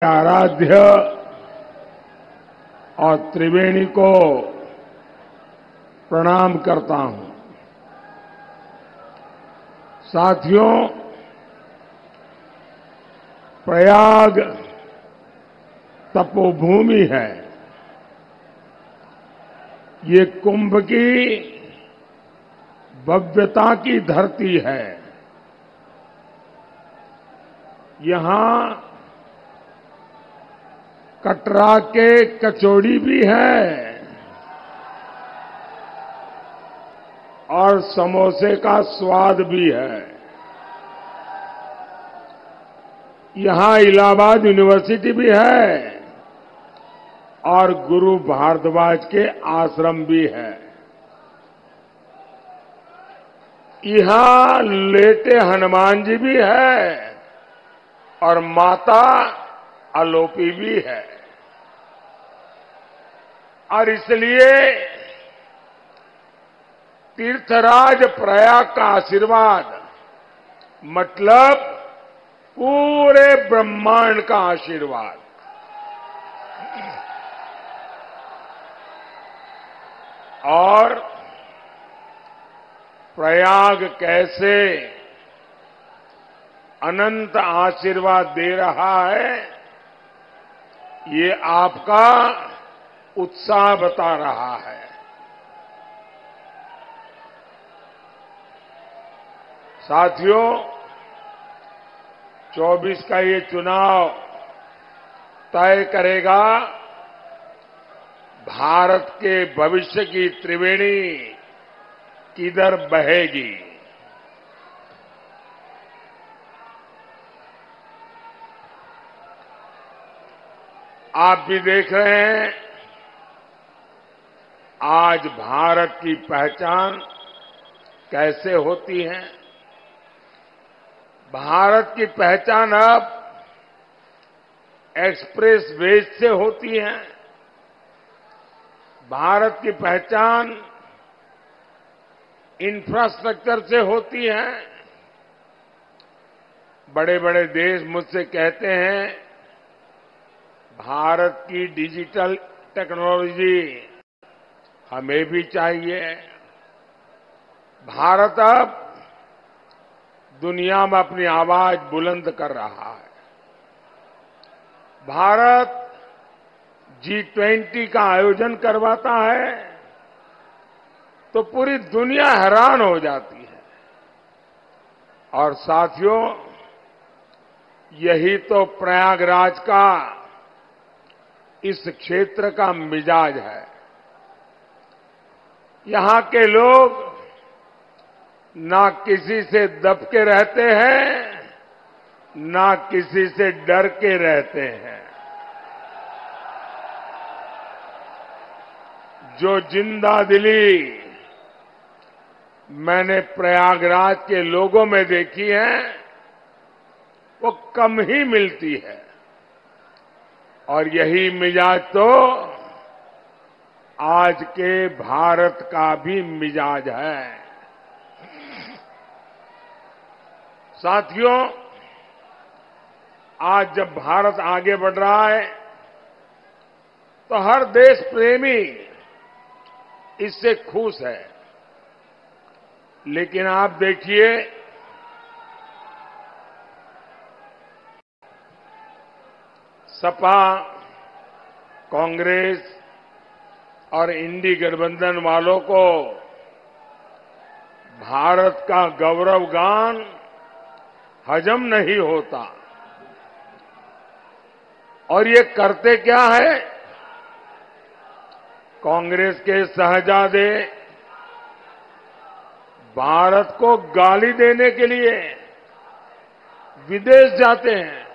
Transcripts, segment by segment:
आराध्य और त्रिवेणी को प्रणाम करता हूं। साथियों, प्रयाग तपोभूमि है। ये कुंभ की भव्यता की धरती है। यहां कटरा के कचौड़ी भी है और समोसे का स्वाद भी है। यहां इलाहाबाद यूनिवर्सिटी भी है और गुरु भारद्वाज के आश्रम भी है। यहां लेटे हनुमान जी भी है और माता आलोपी भी है। और इसलिए तीर्थराज प्रयाग का आशीर्वाद मतलब पूरे ब्रह्मांड का आशीर्वाद। और प्रयाग कैसे अनंत आशीर्वाद दे रहा है, ये आपका उत्साह बता रहा है। साथियों, 24 का ये चुनाव तय करेगा भारत के भविष्य की त्रिवेणी किधर बहेगी। आप भी देख रहे हैं, आज भारत की पहचान कैसे होती है। भारत की पहचान अब एक्सप्रेस वेज से होती है। भारत की पहचान इंफ्रास्ट्रक्चर से होती है। बड़े बड़े देश मुझसे कहते हैं, भारत की डिजिटल टेक्नोलॉजी हमें भी चाहिए। भारत अब दुनिया में अपनी आवाज बुलंद कर रहा है। भारत G20 का आयोजन करवाता है तो पूरी दुनिया हैरान हो जाती है। और साथियों, यही तो प्रयागराज का इस क्षेत्र का मिजाज है। यहां के लोग ना किसी से दब के रहते हैं, ना किसी से डर के रहते हैं। जो जिंदा दिली मैंने प्रयागराज के लोगों में देखी है, वो कम ही मिलती है। और यही मिजाज तो आज के भारत का भी मिजाज है। साथियों, आज जब भारत आगे बढ़ रहा है तो हर देश प्रेमी इससे खुश है। लेकिन आप देखिए, सपा, कांग्रेस और इंडी गठबंधन वालों को भारत का गौरव गान हजम नहीं होता। और ये करते क्या है? कांग्रेस के शहजादे भारत को गाली देने के लिए विदेश जाते हैं।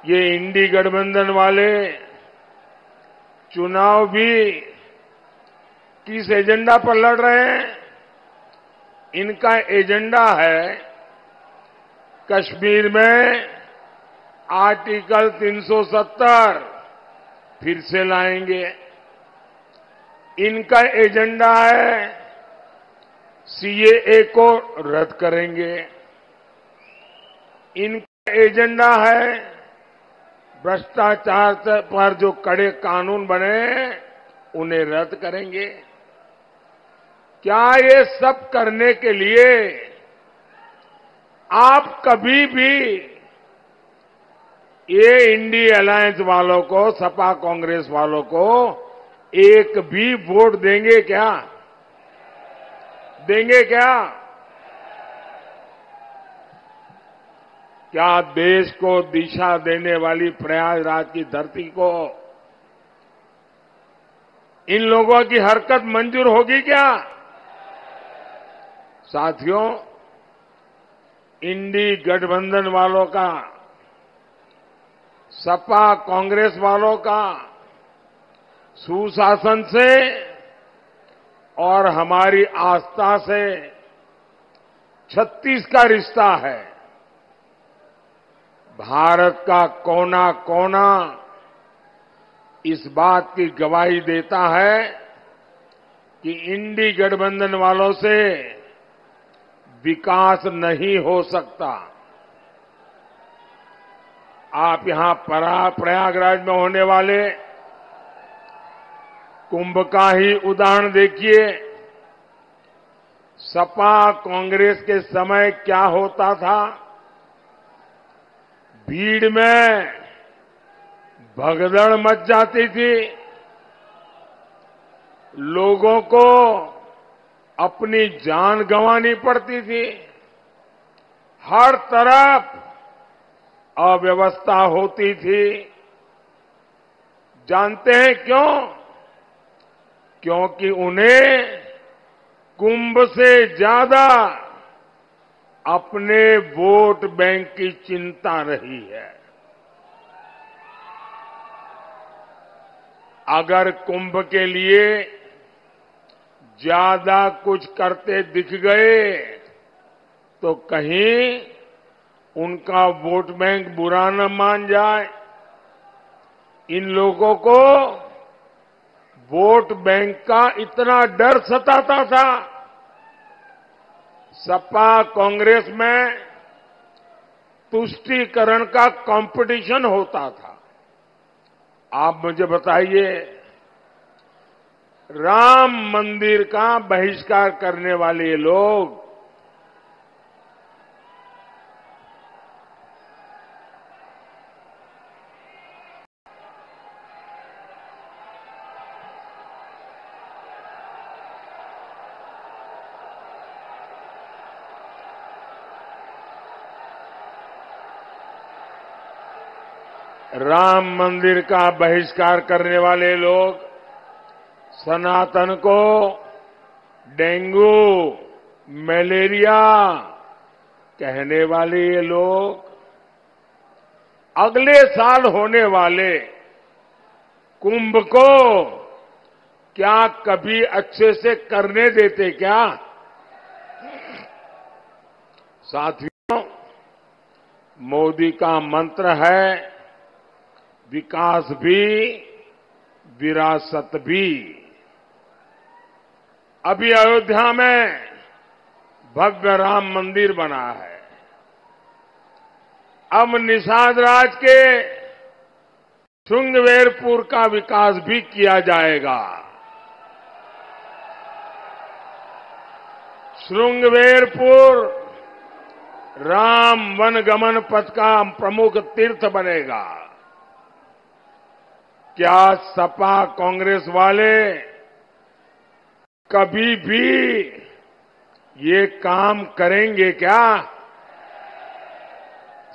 ये इंडी गठबंधन वाले चुनाव भी किस एजेंडा पर लड़ रहे हैं? इनका एजेंडा है कश्मीर में आर्टिकल 370 फिर से लाएंगे। इनका एजेंडा है CAA को रद्द करेंगे। इनका एजेंडा है भ्रष्टाचार पर जो कड़े कानून बने उन्हें रद्द करेंगे। क्या ये सब करने के लिए आप कभी भी ये इंडी अलायंस वालों को, सपा कांग्रेस वालों को एक भी वोट देंगे क्या? देंगे क्या? क्या देश को दिशा देने वाली प्रयागराज की धरती को इन लोगों की हरकत मंजूर होगी क्या? साथियों, इंडी गठबंधन वालों का, सपा कांग्रेस वालों का सुशासन से और हमारी आस्था से 36 का रिश्ता है। भारत का कोना कोना इस बात की गवाही देता है कि इंडी गठबंधन वालों से विकास नहीं हो सकता। आप यहां प्रयागराज में होने वाले कुंभ का ही उदाहरण देखिए। सपा कांग्रेस के समय क्या होता था? भीड़ में भगदड़ मच जाती थी, लोगों को अपनी जान गंवानी पड़ती थी, हर तरफ अव्यवस्था होती थी। जानते हैं क्यों? क्योंकि उन्हें कुंभ से ज्यादा अपने वोट बैंक की चिंता रही है। अगर कुंभ के लिए ज्यादा कुछ करते दिख गए तो कहीं उनका वोट बैंक बुरा न मान जाए। इन लोगों को वोट बैंक का इतना डर सताता था। सपा कांग्रेस में तुष्टीकरण का कंपटीशन होता था। आप मुझे बताइए, राम मंदिर का बहिष्कार करने वाले ये लोग राम मंदिर का बहिष्कार करने वाले लोग, सनातन को डेंगू, मलेरिया कहने वाले ये लोग अगले साल होने वाले कुंभ को क्या कभी अच्छे से करने देते क्या? साथियों, मोदी का मंत्र है विकास भी विरासत भी। अभी अयोध्या में भव्य राम मंदिर बना है। अब निषाद राज के श्रृंगवेरपुर का विकास भी किया जाएगा। श्रृंगवेरपुर राम वनगमन पथ का प्रमुख तीर्थ बनेगा। क्या सपा कांग्रेस वाले कभी भी ये काम करेंगे क्या?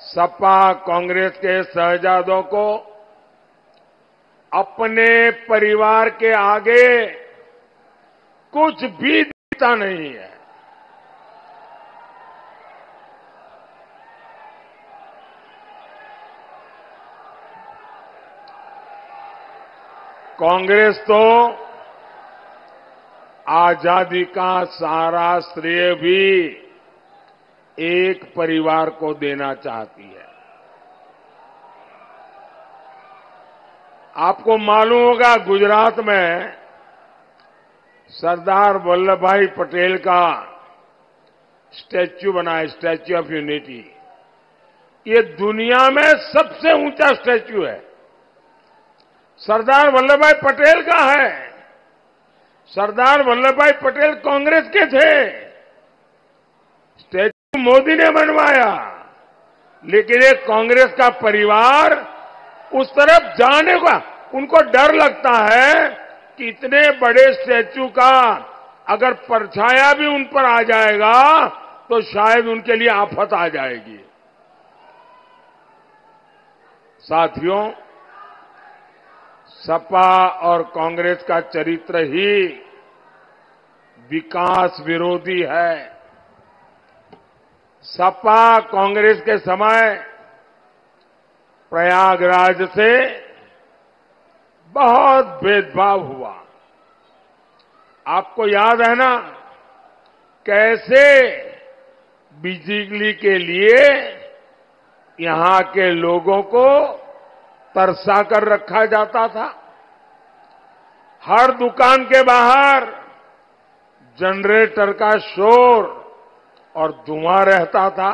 सपा कांग्रेस के शहजादों को अपने परिवार के आगे कुछ भी दिखता नहीं है। कांग्रेस तो आजादी का सारा श्रेय भी एक परिवार को देना चाहती है। आपको मालूम होगा, गुजरात में सरदार वल्लभ भाई पटेल का स्टैच्यू बना है, स्टैच्यू ऑफ यूनिटी। ये दुनिया में सबसे ऊंचा स्टैच्यू है। सरदार वल्लभ भाई पटेल का है। सरदार वल्लभ भाई पटेल कांग्रेस के थे। स्टैच्यू मोदी ने बनवाया, लेकिन एक कांग्रेस का परिवार उस तरफ जाने का उनको डर लगता है कि इतने बड़े स्टैच्यू का अगर परछाया भी उन पर आ जाएगा तो शायद उनके लिए आफत आ जाएगी। साथियों, सपा और कांग्रेस का चरित्र ही विकास विरोधी है। सपा कांग्रेस के समय प्रयागराज से बहुत भेदभाव हुआ। आपको याद है ना, कैसे बिजली के लिए यहां के लोगों को तरसा कर रखा जाता था। हर दुकान के बाहर जनरेटर का शोर और धुआं रहता था।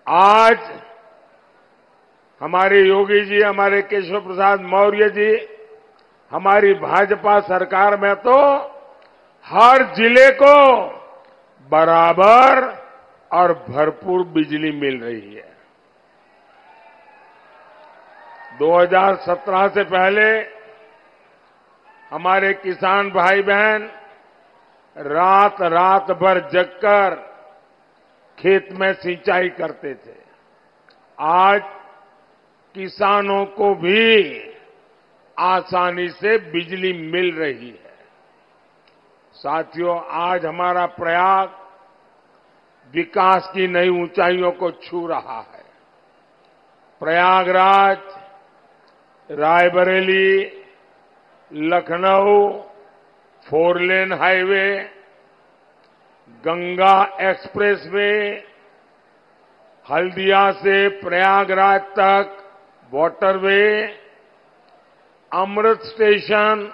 आज हमारे योगी जी, हमारे केशव प्रसाद मौर्य जी, हमारी भाजपा सरकार में तो हर जिले को बराबर और भरपूर बिजली मिल रही है। 2017 से पहले हमारे किसान भाई बहन रात रात भर जगकर खेत में सिंचाई करते थे। आज किसानों को भी आसानी से बिजली मिल रही है। साथियों, आज हमारा प्रयाग विकास की नई ऊंचाइयों को छू रहा है। Prayagraj, Raebareli, Lucknow 4 lane highway, Ganga expressway, Haldia से प्रयागराज तक वाटरवे, अमृत स्टेशन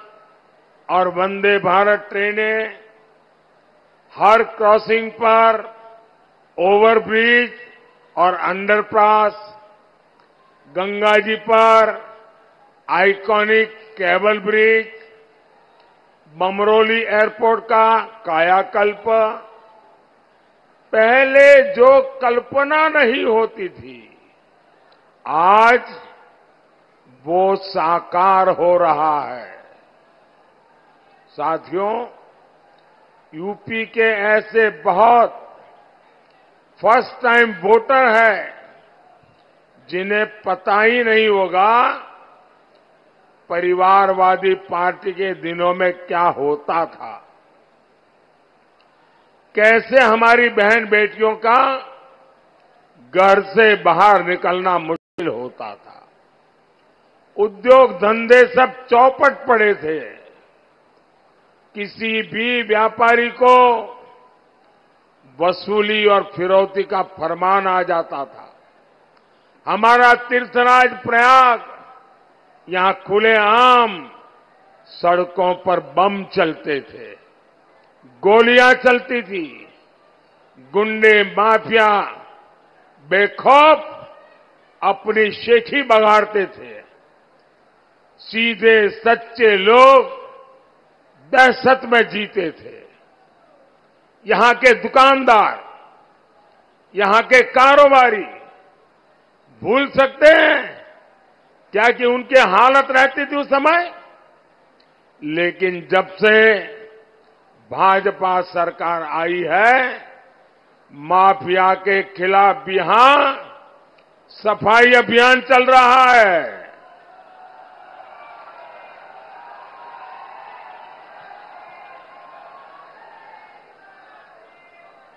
और वंदे भारत ट्रेनें, हर क्रॉसिंग पर ओवरब्रिज और अंडरपास, गंगा जी पर iconic cable bridge, Bamrauli airport का कायाकल्प, पहले जो कल्पना नहीं होती थी आज वो साकार हो रहा है। साथियों, यूपी के ऐसे बहुत फर्स्ट टाइम वोटर हैं जिन्हें पता ही नहीं होगा परिवारवादी पार्टी के दिनों में क्या होता था, कैसे हमारी बहन बेटियों का घर से बाहर निकलना मुश्किल होता था। उद्योग धंधे सब चौपट पड़े थे। किसी भी व्यापारी को वसूली और फिरौती का फरमान आ जाता था। हमारा तीर्थराज प्रयाग, यहां खुलेआम सड़कों पर बम चलते थे, गोलियां चलती थी, गुंडे माफिया बेखौफ अपनी शेखी बगाड़ते थे। सीधे सच्चे लोग दहशत में जीते थे। यहां के दुकानदार, यहां के कारोबारी भूल सकते हैं क्या कि उनकी हालत रहती थी उस समय? लेकिन जब से भाजपा सरकार आई है, माफिया के खिलाफ यहां सफाई अभियान चल रहा है।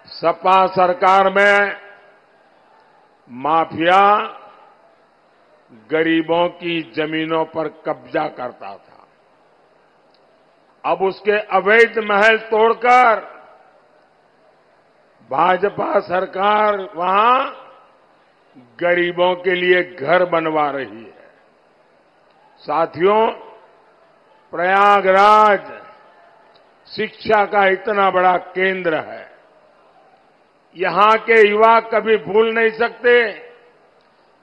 सपा सरकार में माफिया गरीबों की जमीनों पर कब्जा करता था। अब उसके अवैध महल तोड़कर भाजपा सरकार वहां गरीबों के लिए घर बनवा रही है। साथियों, प्रयागराज शिक्षा का इतना बड़ा केंद्र है। यहां के युवा कभी भूल नहीं सकते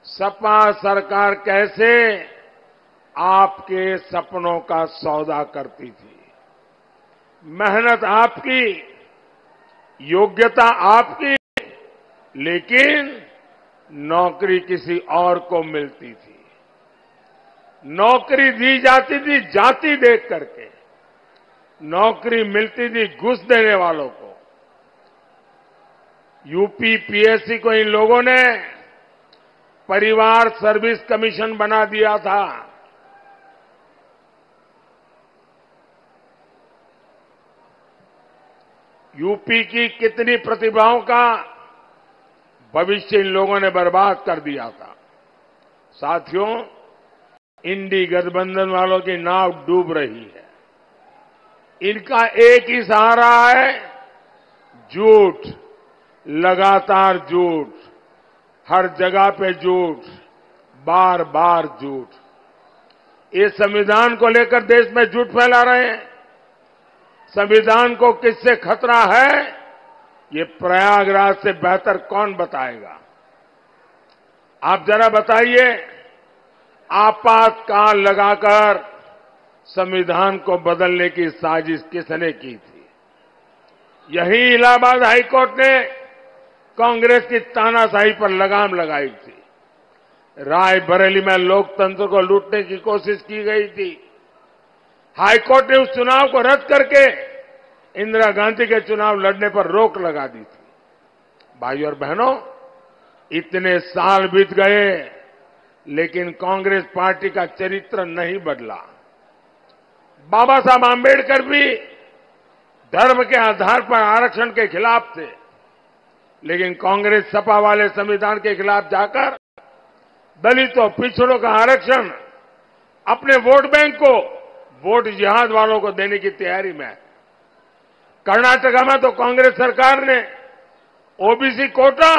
सपा सरकार कैसे आपके सपनों का सौदा करती थी। मेहनत आपकी, योग्यता आपकी, लेकिन नौकरी किसी और को मिलती थी। नौकरी दी जाती थी जाति देख करके, नौकरी मिलती थी घुस देने वालों को। यूपी पीएससी को इन लोगों ने परिवार सर्विस कमीशन बना दिया था। यूपी की कितनी प्रतिभाओं का भविष्य इन लोगों ने बर्बाद कर दिया था। साथियों, इंडी गठबंधन वालों की नाव डूब रही है। इनका एक ही सहारा है, झूठ, लगातार झूठ, हर जगह पे झूठ, बार बार झूठ। ये संविधान को लेकर देश में झूठ फैला रहे हैं। संविधान को किससे खतरा है, ये प्रयागराज से बेहतर कौन बताएगा। आप जरा बताइए, आपातकाल लगाकर संविधान को बदलने की साजिश किसने की थी। यही इलाहाबाद हाईकोर्ट ने कांग्रेस की तानाशाही पर लगाम लगाई थी। रायबरेली में लोकतंत्र को लूटने की कोशिश की गई थी। हाईकोर्ट ने उस चुनाव को रद्द करके इंदिरा गांधी के चुनाव लड़ने पर रोक लगा दी थी। भाइयों और बहनों, इतने साल बीत गए लेकिन कांग्रेस पार्टी का चरित्र नहीं बदला। बाबा साहब आंबेडकर भी धर्म के आधार पर आरक्षण के खिलाफ थे, लेकिन कांग्रेस सपा वाले संविधान के खिलाफ जाकर दलितों पिछड़ों का आरक्षण अपने वोट बैंक को वोट जिहाद वालों को देने की तैयारी में है। कर्नाटका में तो कांग्रेस सरकार ने ओबीसी कोटा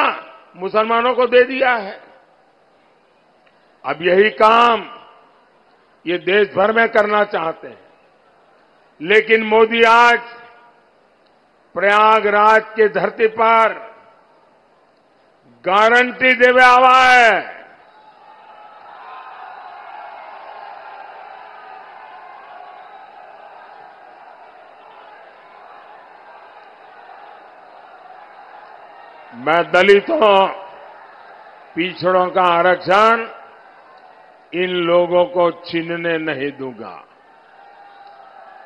मुसलमानों को दे दिया है। अब यही काम ये देश भर में करना चाहते हैं, लेकिन मोदी आज प्रयागराज की धरती पर गारंटी देवे आवा है। मैं दलितों पिछड़ों का आरक्षण इन लोगों को छीनने नहीं दूंगा,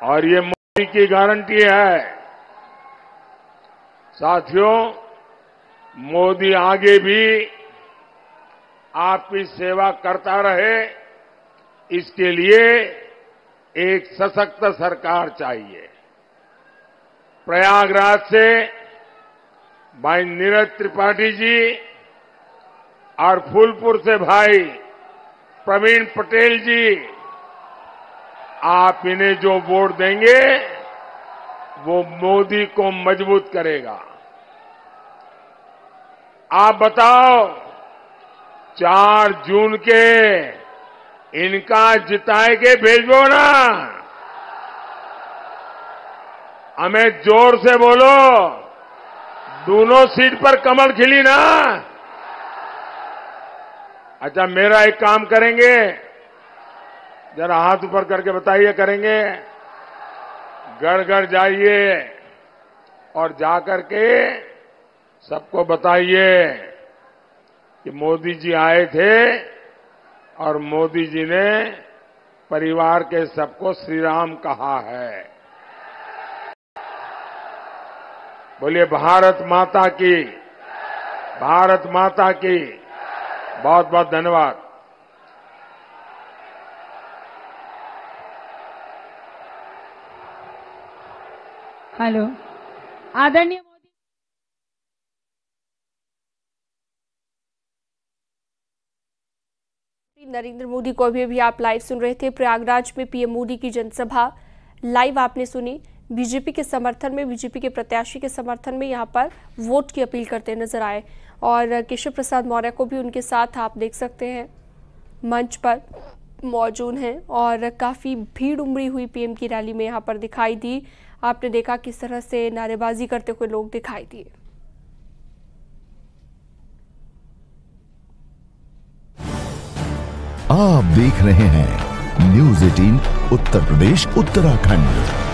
और ये मोदी की गारंटी है। साथियों, मोदी आगे भी आपकी सेवा करता रहे, इसके लिए एक सशक्त सरकार चाहिए। प्रयागराज से भाई नीरज त्रिपाठी जी और फूलपुर से भाई प्रवीण पटेल जी, आप इन्हें जो वोट देंगे वो मोदी को मजबूत करेगा। आप बताओ, 4 जून के इनका जिताए के भेजो ना। हमें जोर से बोलो, दोनों सीट पर कमल खिली ना। अच्छा, मेरा एक काम करेंगे, जरा हाथ ऊपर करके बताइए, करेंगे? घर घर जाइए और जाकर के सबको बताइए कि मोदी जी आए थे और मोदी जी ने परिवार के सबको श्री राम कहा है। बोलिए भारत माता की, भारत माता की। बहुत बहुत धन्यवाद। हेलो, आदरणीय मोदी, नरेंद्र मोदी को अभी आप लाइव सुन रहे थे। प्रयागराज में पीएम मोदी की जनसभा लाइव आपने सुनी। बीजेपी के समर्थन में, बीजेपी के प्रत्याशी के समर्थन में यहाँ पर वोट की अपील करते नजर आए, और केशव प्रसाद मौर्य को भी उनके साथ आप देख सकते हैं मंच पर मौजूद हैं, और काफ़ी भीड़ उमड़ी हुई पीएम की रैली में यहाँ पर दिखाई दी। आपने देखा किस तरह से नारेबाजी करते हुए लोग दिखाई दिए। आप देख रहे हैं न्यूज़ 18 उत्तर प्रदेश उत्तराखंड।